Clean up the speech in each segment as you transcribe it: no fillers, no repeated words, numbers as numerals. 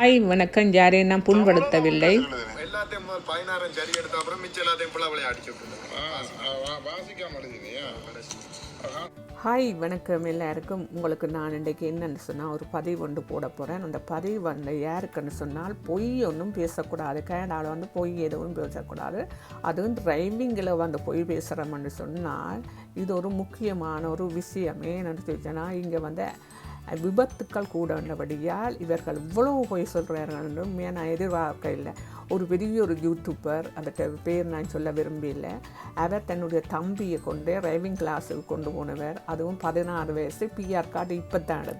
Hi வணக்கம். யாரையும் நான் புண்படுத்தவில்லை. எல்லாத்தையும் 16 சரி எடுத்த அப்புறம் மிச்சம் எல்லாத்தையும் பிள்ளை அடிச்சு ஹாய் வணக்கம் எல்லாருக்கும். உங்களுக்கு நான் இன்றைக்கு என்னென்னு சொன்னால் ஒரு பதிவு ஒன்று போட போகிறேன். அந்த பதிவு வந்து யாருக்குன்னு சொன்னால் பொய் ஒன்றும் பேசக்கூடாது. கனடாவில் வந்து பொய் எதுவும் பேசக்கூடாது. அதுவும் டிரைவிங்கில் வந்து பொய் பேசுகிறோம்னு சொன்னால் இது ஒரு முக்கியமான ஒரு விஷயமே. என்னென்னு சொல்லிச்சேன்னா இங்கே வந்து விபத்துக்கள் கூட உள்ளபடியால் இவர்கள் இவ்வளவு பொய் சொல்கிறார்கள் நான் எதிர்பார்க்க இல்லை. ஒரு பெரிய ஒரு யூடியூபர், அந்த பேர் நான் சொல்ல விரும்பல, அவர் தன்னுடைய தம்பியை கொண்டு டிரைவிங் கிளாஸுக்கு கொண்டு போனவர். அதுவும் 16 வயசு, பிஆர் கார்டு இப்போ தான்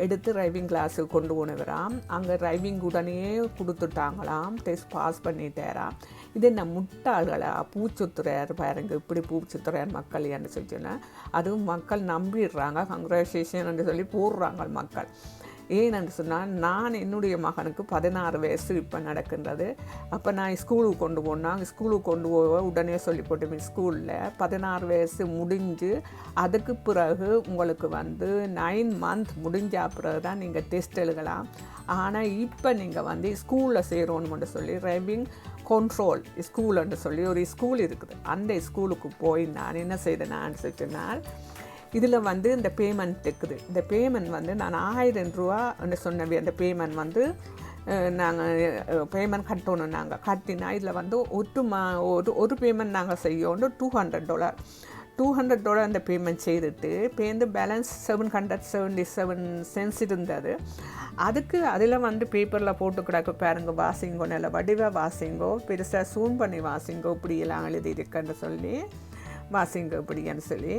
எடுத்து டிரைவிங் கிளாஸுக்கு கொண்டு போனவராம். அங்கே டிரைவிங் உடனே கொடுத்துட்டாங்களாம், டெஸ்ட் பாஸ் பண்ணிட்டாராம். இது என்ன முட்டாள்களா, பூச்சுத்துறையார் பாருங்க, இப்படி பூச்சுத்துறையார் மக்கள் என்று சொன்னால் அதுவும் மக்கள் நம்பிடுறாங்க. கங்க்ராச்சுலேஷன் சொல்லி போடுறாங்க மக்கள். ஏன்னு சொன்னால் நான் என்னுடைய மகனுக்கு 16 வயசு இப்போ நடக்கின்றது. அப்போ நான் ஸ்கூலுக்கு கொண்டு போனாங்க. ஸ்கூலுக்கு கொண்டு போக உடனே சொல்லி போட்டு ஸ்கூலில் 16 வயசு முடிஞ்சு அதுக்கு பிறகு உங்களுக்கு வந்து 9 மந்த் முடிஞ்ச பிறகு தான் நீங்கள் டெஸ்ட் எழுதலாம். ஆனால் இப்போ நீங்கள் வந்து ஸ்கூலில் சேரணும்னு சொல்லி டிரைவிங் கண்ட்ரோல் ஸ்கூலுன்னு சொல்லி ஒரு ஸ்கூல் இருக்குது. அந்த ஸ்கூலுக்கு போய் நான் என்ன செய்தேன்னு சொன்னால் இதில் வந்து இந்த பேமெண்ட் இருக்குது. இந்த பேமெண்ட் வந்து நான் 1000 ரூபான்னு சொன்னவே அந்த பேமெண்ட் வந்து நாங்கள் பேமெண்ட் கட்டணும். நாங்கள் கட்டினா இதில் வந்து ஒரு பேமெண்ட் நாங்கள் செய்யணும் $200 அந்த பேமெண்ட் செய்துட்டு பேருந்து பேலன்ஸ் 777 சென்ஸ் இருந்தது. அதுக்கு அதில் வந்து பேப்பரில் போட்டு கிடக்கு பாருங்க, வாசிங்கோ, நல்ல வடிவாக வாசிங்கோ, பெருசாக சூன் பண்ணி வாசிங்கோ, இப்படியெல்லாம் எழுதி இருக்குன்னு சொல்லி வாசிங்க இப்படின்னு சொல்லி.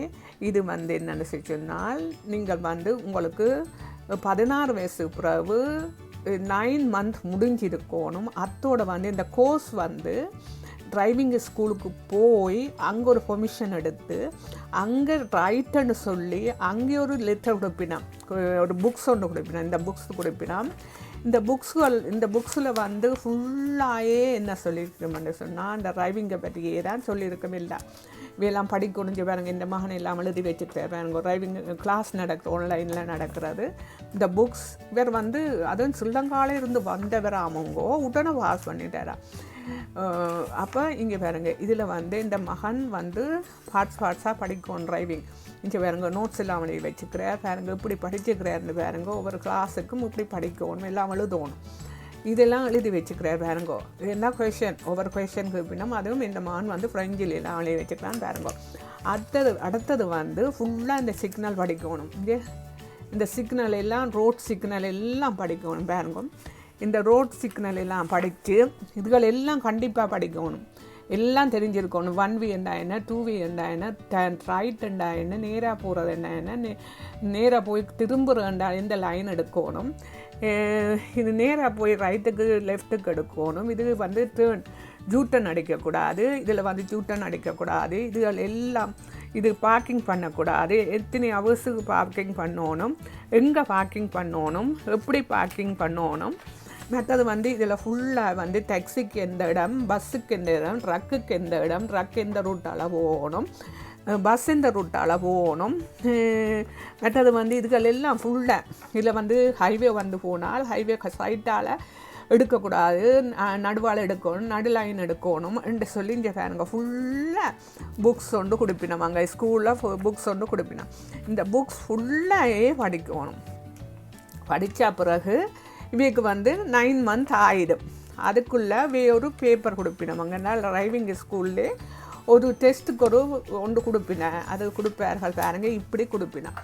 இது வந்து என்னென்னு சொன்னால் நீங்கள் வந்து உங்களுக்கு 16 வயசு பிறகு 9 மந்த் முடிஞ்சிருக்கணும். அத்தோடு வந்து இந்த கோர்ஸ் வந்து டிரைவிங் ஸ்கூலுக்கு போய் அங்கே ஒரு பெர்மிஷன் எடுத்து அங்கே ரைட்டுன்னு சொல்லி அங்கே ஒரு லெட்டர் கொடுப்பினோம், ஒரு புக்ஸ் ஒன்று கொடுப்பினோம். இந்த புக்ஸ் கொடுப்பினோம். இந்த புக்ஸில் வந்து ஃபுல்லாகவே என்ன சொல்லியிருக்கோம்னு சொன்னால் அந்த டிரைவிங்கை பற்றியே தான் சொல்லியிருக்கோமில்லை. இவையெல்லாம் படிக்கணுஞ்சு பாருங்க, இந்த மகன் எல்லாம் எழுதி வச்சுட்டு பாருங்க, டிரைவிங் கிளாஸ் ஆன்லைனில் நடக்கிறது. இந்த புக்ஸ் இவர் வந்து அதுவும் ஸ்ரீலங்காவில் இருந்து வந்தவராமங்கோ உடனே பாஸ் பண்ணிட்டாரா. அப்போ இங்கே பாருங்க, இதில் வந்து இந்த மகன் வந்து பார்ட்ஸாக படிக்கணும் டிரைவிங். இங்கே பாருங்க, நோட்ஸ் எல்லாம் எழுதி வச்சுக்கிறார் பாருங்க, இப்படி படிச்சுக்கிறாருன்னு பாருங்க, ஒவ்வொரு கிளாஸுக்கும் இப்படி படிக்கணும், எல்லாம் எழுதணும், இதெல்லாம் எழுதி வச்சுக்கிறார் பாருங்கோ. என்ன கொஷன், ஒவ்வொரு கொஷனுக்கு பின்னும் அதுவும் இந்த மகன் வந்து ஃப்ரெஞ்சில் எல்லாம் எழுதி வச்சுக்கிறான்னு பாருங்கோ. அடுத்தது வந்து ஃபுல்லாக இந்த சிக்னல் படிக்கணும். இந்த சிக்னல் எல்லாம் ரோட் சிக்னல் எல்லாம் படிக்கணும் பாருங்க. இந்த ரோட் சிக்னல் எல்லாம் படித்து இதுகள் எல்லாம் கண்டிப்பாக படிக்கணும், எல்லாம் தெரிஞ்சிருக்கணும். 1V என்ன, 2V என்ன, ரைட் என்ன, நேராக போகிறது என்ன, நேராக போய் திரும்புகிறேன்டா எந்த லைன் எடுக்கணும், இது நேராக போய் ரைட்டுக்கு லெஃப்ட்டுக்கு எடுக்கணும், இது வந்து ஜூட்டன் அடிக்கக்கூடாது, இதில் வந்து ஜூட்டன் அடிக்கக்கூடாது, இதுகள் எல்லாம், இது பார்க்கிங் பண்ணக்கூடாது, எத்தனை ஹவர்ஸுக்கு பார்க்கிங் பண்ணணும், எங்கே பார்க்கிங் பண்ணணும், எப்படி பார்க்கிங் பண்ணணும். மற்றது வந்து இதில் ஃபுல்லாக வந்து டாக்ஸிக்கு எந்த இடம், பஸ்ஸுக்கு எந்த இடம், ட்ரக்குக்கு எந்த இடம், ட்ரக் எந்த ரூட்டால் போகணும், பஸ் இந்த ரூட்டால் போகணும். மற்றது வந்து இதுகள் எல்லாம் ஃபுல்லாக இதில் வந்து ஹைவே வந்து போனால் ஹைவே சைட்டால் எடுக்கக்கூடாது, நடுவால் எடுக்கணும், நடு லைன் எடுக்கணும் என்று சொல்லி இங்கே பாருங்க ஃபுல்லாக புக்ஸ் ஒன்று கொடுப்பினோம். அங்கே ஸ்கூலில் புக்ஸ் ஒன்று கொடுப்பினோம். இந்த புக்ஸ் ஃபுல்லாகவே படிக்கணும். படித்த பிறகு இவைக்கு வந்து 9 மந்த் ஆகிடும். அதுக்குள்ளே ஒரு பேப்பர் கொடுப்பினோம். அங்கே டிரைவிங் ஸ்கூல்லே ஒரு டெஸ்ட்டுக்கு ஒன்று கொடுப்பினேன். அது கொடுப்பார்கள் பாருங்க, இப்படி கொடுப்பினேன்.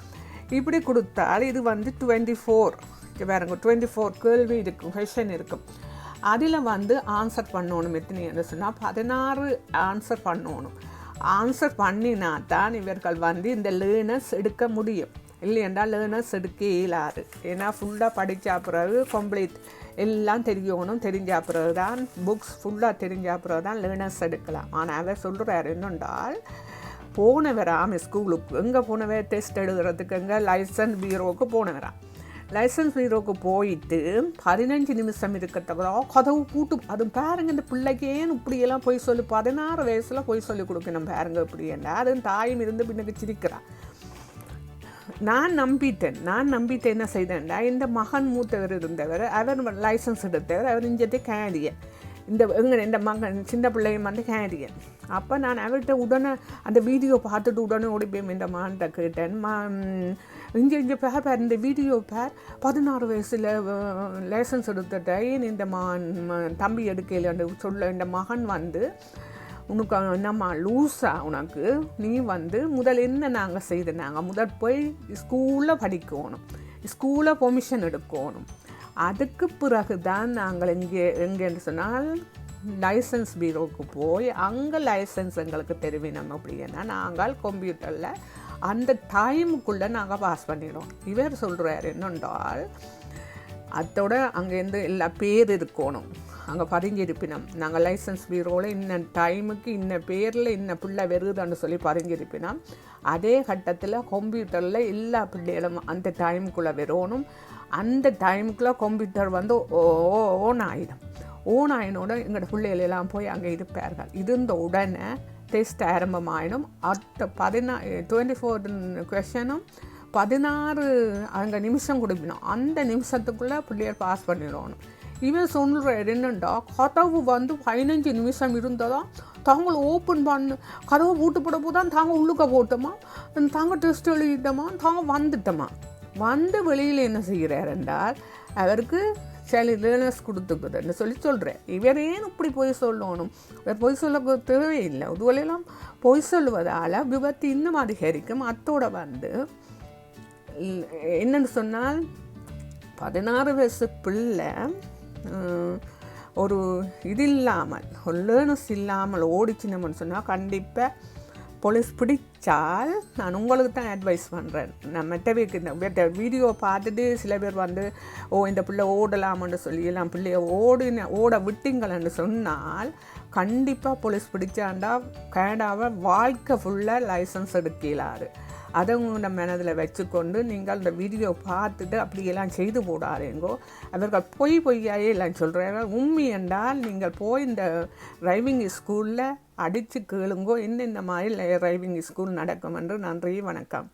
இப்படி கொடுத்தால் இது வந்து 24 பாருங்க, 24 கேள்வி இருக்கும், கொஷன் இருக்கும். அதில் வந்து ஆன்சர் பண்ணணும். எத்தனை சொன்னால் 16 ஆன்சர் பண்ணணும். ஆன்சர் பண்ணினா தான் இவர்கள் வந்து இந்த லேர்னர்ஸ் எடுக்க முடியும். இல்லையென்றா லேர்னர்ஸ் எடுக்க இயலாது. ஏன்னா ஃபுல்லாக படித்த பிறகு கம்ப்ளீட் எல்லாம் தெரியணும், தெரிஞ்ச பிறகு தான் புக்ஸ் ஃபுல்லாக தெரிஞ்ச பிறகு தான் லேர்னர்ஸ் எடுக்கலாம். ஆனால் அவர் சொல்கிறார் என்னென்றால், போனவராம் ஸ்கூலுக்கு, எங்கே போனவர் டெஸ்ட் எழுதுறதுக்கு, எங்கே லைசன்ஸ் பீரோவுக்கு போனவராம். லைசன்ஸ் பீரோவுக்கு போயிட்டு 15 நிமிஷம் இருக்கத்தக்கதோ கதவு பூட்டு. அது பாருங்க, இந்த பிள்ளைக்கு ஏன் இப்படியெல்லாம் போய் சொல்லி 16 வயசில் போய் சொல்லி கொடுக்கணும் பாருங்க. இப்படி என்ன அது தாயும் இருந்து பின்னுக்கு சிரிக்கிறான். நான் நம்பிட்டேன் என்ன செய்தேன்டா, இந்த மகன் மூத்தவர் இருந்தவர், அவர் லைசன்ஸ் எடுத்தவர், அவர் இஞ்சத்தை கேரியன், இந்த மகன் சின்ன பிள்ளையும் வந்து கேரியன். அப்போ நான் அவர்கிட்ட உடனே அந்த வீடியோ பார்த்துட்டு உடனே ஓடி போய் இந்த மகன்கிட்ட கேட்டேன், இங்கே பேர் இந்த வீடியோ பேர் 16 வயசில் லைசன்ஸ் எடுத்துட்ட, ஏன் இந்த தம்பி எடுக்கலைன்னு சொல்ல, இந்த மகன் வந்து உனக்கு என்னம்மா லூஸா, உனக்கு நீ வந்து முதல் என்ன நாங்கள் செய்தனாங்க, முதல் போய் ஸ்கூலில் படிக்கணும், ஸ்கூலில் பெர்மிஷன் எடுக்கணும், அதுக்கு பிறகு தான் நாங்கள் எங்கேன்னு சொன்னால் லைசன்ஸ் பீரோவுக்கு போய் அங்கே லைசன்ஸ் எங்களுக்கு தெரிவினோம். அப்படின்னா நாங்கள் கம்ப்யூட்டரில் அந்த டைமுக்குள்ளே நாங்கள் பாஸ் பண்ணிடுவோம். இவர் சொல்கிறார் என்னென்றால், அதோட அங்கேருந்து எல்லா பேர் இருக்கணும், அங்கே பதிஞ்சிருப்பினோம், நாங்கள் லைசன்ஸ் பீரோவில் இன்ன டைமுக்கு இன்ன பேரில் இன்ன பிள்ளை வருதுன்னு சொல்லி பதிஞ்சிருப்பினோம். அதே கட்டத்தில் கம்ப்யூட்டரில் எல்லா பிள்ளைகளும் அந்த டைமுக்குள்ளே வரணும். அந்த டைமுக்குள்ளே கம்ப்யூட்டர் வந்து ஓன் ஆயினோட எங்களோட பிள்ளைகளெல்லாம் போய் அங்கே இருப்பார்கள். இருந்த உடனே டெஸ்ட் ஆரம்பமாயிடும். அடுத்த 24 கொஷனும் 16 அங்கே நிமிஷம் கொடுக்கணும். அந்த நிமிஷத்துக்குள்ளே பிள்ளைகள் பாஸ் பண்ணிடணும். இவன் சொல்கிற என்னண்டா, கதவு வந்து 15 நிமிஷம் இருந்ததான் தாங்கள் ஓப்பன் பண்ணு, கதவை பூட்டு போட போதான் தாங்க உள்ளுக்க போட்டோமா, தாங்க டெஸ்ட் எழுதிட்டோமா, தாங்க வந்துட்டோமா. வந்து வெளியில் என்ன செய்கிறார் என்றால், அவருக்கு சில லேர்னர்ஸ் கொடுத்துக்குதுன்னு சொல்கிறேன். இவர் ஏன் இப்படி பொய் சொல்லணும், இவர் பொய் சொல்ல தேவையில்லை. இதுவரையெல்லாம் பொய் சொல்லுவதால் விபத்து இன்னும் அதிகரிக்கும். அத்தோடு வந்து என்னென்னு சொன்னால், 16 வயசு பிள்ளை ஒரு இது இல்லாமல், ஒரு லேர்னர்ஸ் இல்லாமல் ஓடிச்சினோம்னு சொன்னால் கண்டிப்பாக போலீஸ் பிடிச்சால் நான் உங்களுக்கு தான் அட்வைஸ் பண்ணுறேன். நான் மற்றவைக்கு இந்த வீடியோ பார்த்துட்டு சில பேர் வந்து இந்த பிள்ளை ஓடலாமன்னு சொல்லி எல்லாம் பிள்ளைய ஓட விட்டீங்களன்னு சொன்னால் கண்டிப்பாக போலீஸ் பிடிச்சாண்டா கனடாவை வாழ்க்கை ஃபுல்லாக லைசன்ஸ் எடுக்கலாரு. அதை உங்களோட மனதில் வச்சுக்கொண்டு நீங்கள் இந்த வீடியோ பார்த்துட்டு அப்படியெல்லாம் செய்து போடாதீங்கோ. அவர்கள் பொய்யாயே எல்லாம் சொல்கிறாங்க. உண்மை என்றால் நீங்கள் போய் இந்த டிரைவிங் ஸ்கூலில் அடித்து கேளுங்கோ, இந்த மாதிரி டிரைவிங் ஸ்கூல் நடக்கும் என்று. நன்றி, வணக்கம்.